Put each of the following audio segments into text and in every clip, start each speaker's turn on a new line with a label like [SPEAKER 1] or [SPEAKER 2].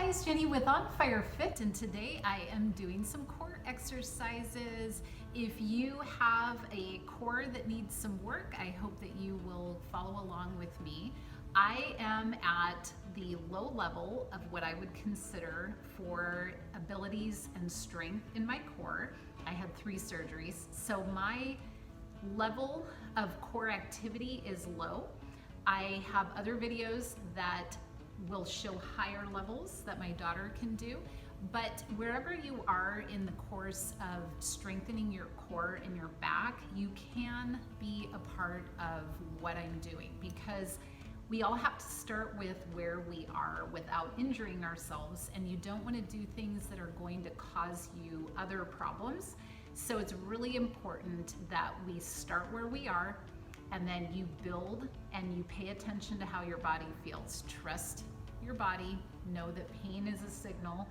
[SPEAKER 1] guys, Jenny with On Fire Fit, and today I am doing some core exercises. If you have a core that needs some work, I hope that you will follow along with me. I am at the low level of what I would consider for abilities and strength in my core. I had 3 surgeries, so my level of core activity is low. I have other videos that will show higher levels that my daughter can do, but wherever you are in the course of strengthening your core and your back, you can be a part of what I'm doing, because we all have to start with where we are without injuring ourselves, and you don't want to do things that are going to cause you other problems. So it's really important that we start where we are, and then you build and you pay attention to how your body feels. Trust your body, know that pain is a signal.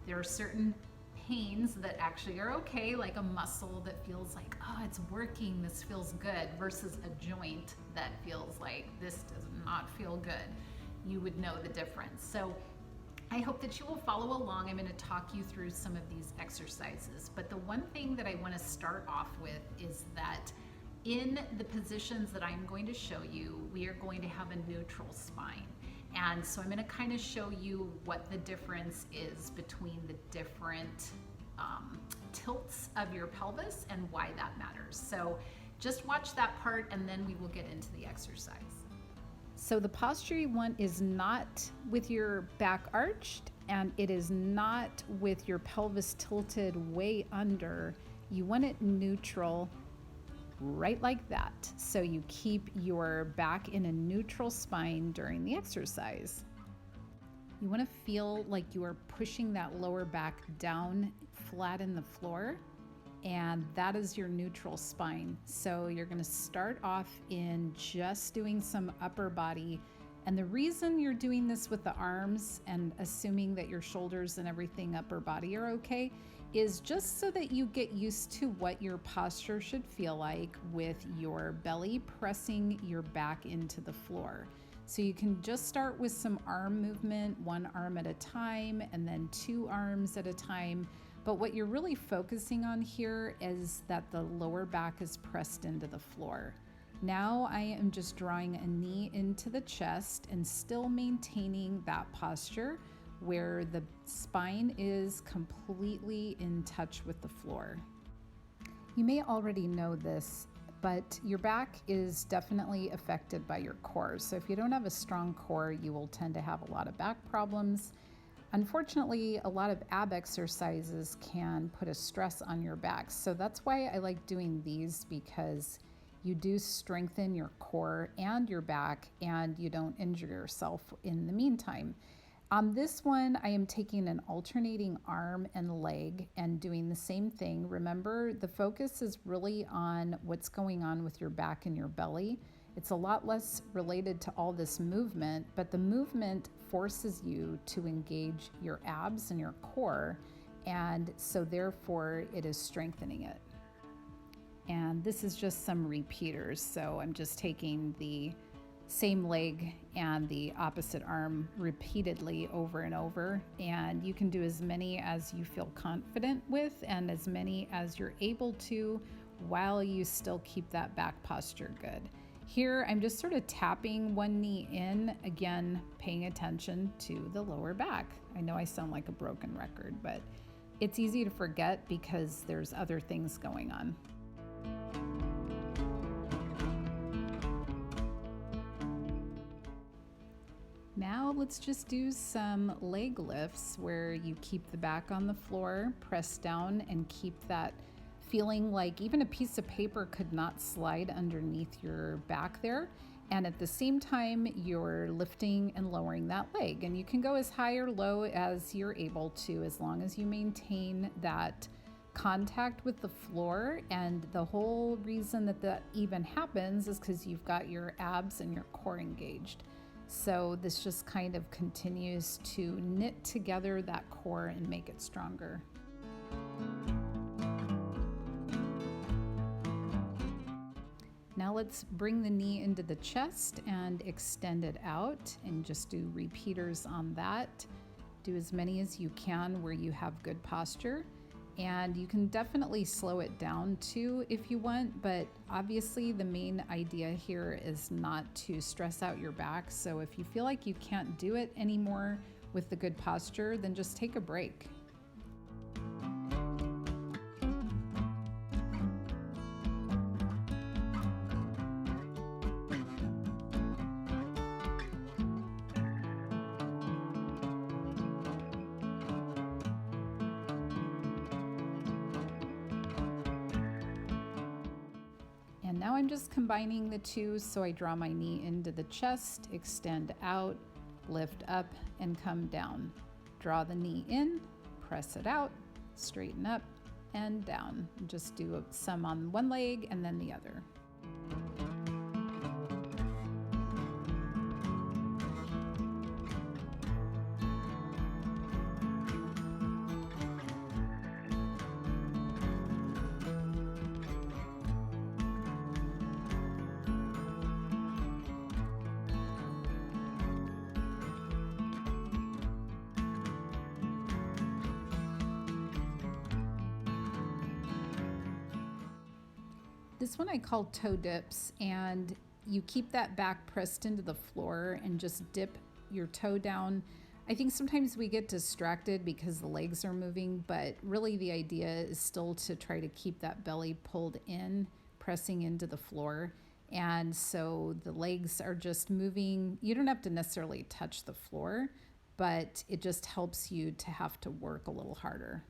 [SPEAKER 1] There are certain pains that actually are okay, like a muscle that feels like, oh, it's working, this feels good, versus a joint that feels like this does not feel good. You would know the difference. So I hope that you will follow along. I'm going to talk you through some of these exercises. But the one thing that I want to start off with is that in the positions that I'm going to show you, we are going to have a neutral spine. And so I'm going to kind of show you what the difference is between the different tilts of your pelvis and why that matters. So just watch that part and then we will get into the exercise. So the posture you want is not with your back arched, and it is not with your pelvis tilted way under. You want it neutral, right like that. So you keep your back in a neutral spine during the exercise. You want to feel like you are pushing that lower back down flat in the floor, and that is your neutral spine. So you're going to start off in just doing some upper body. And the reason you're doing this with the arms and assuming that your shoulders and everything upper body are okay is just so that you get used to what your posture should feel like with your belly pressing your back into the floor. So you can just start with some arm movement, 1 arm at a time, and then 2 arms at a time. But what you're really focusing on here is that the lower back is pressed into the floor. Now I am just drawing a knee into the chest and still maintaining that posture where the spine is completely in touch with the floor. You may already know this, but your back is definitely affected by your core. So if you don't have a strong core, you will tend to have a lot of back problems. Unfortunately, a lot of ab exercises can put a stress on your back. So that's why I like doing these, because you do strengthen your core and your back, and you don't injure yourself in the meantime. On this one, I am taking an alternating arm and leg and doing the same thing. Remember, the focus is really on what's going on with your back and your belly. It's a lot less related to all this movement, but the movement forces you to engage your abs and your core, and so therefore it is strengthening it. And this is just some repeaters, so I'm just taking the same leg and the opposite arm repeatedly over and over, and you can do as many as you feel confident with and as many as you're able to while you still keep that back posture good. Here I'm just sort of tapping one knee in, again paying attention to the lower back. I know I sound like a broken record, but it's easy to forget because there's other things going on. Now let's just do some leg lifts where you keep the back on the floor, press down, and keep that feeling like even a piece of paper could not slide underneath your back there. And at the same time, you're lifting and lowering that leg. And you can go as high or low as you're able to, as long as you maintain that contact with the floor. And the whole reason that that even happens is because you've got your abs and your core engaged. So this just kind of continues to knit together that core and make it stronger. Now let's bring the knee into the chest and extend it out and just do repeaters on that. Do as many as you can where you have good posture. And you can definitely slow it down too if you want, but obviously the main idea here is not to stress out your back. So if you feel like you can't do it anymore with the good posture, then just take a break. And now I'm just combining the two, so I draw my knee into the chest, extend out, lift up, and come down. Draw the knee in, press it out, straighten up, and down. Just do some on one leg and then the other. This one I call toe dips, and you keep that back pressed into the floor and just dip your toe down. I think sometimes we get distracted because the legs are moving, but really the idea is still to try to keep that belly pulled in, pressing into the floor. And so the legs are just moving. You don't have to necessarily touch the floor, but it just helps you to have to work a little harder.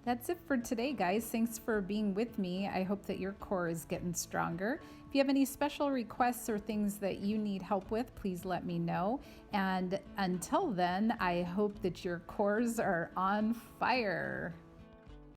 [SPEAKER 1] That's it for today, guys. Thanks for being with me. I hope that your core is getting stronger. If you have any special requests or things that you need help with, please let me know. And until then, I hope that your cores are on fire.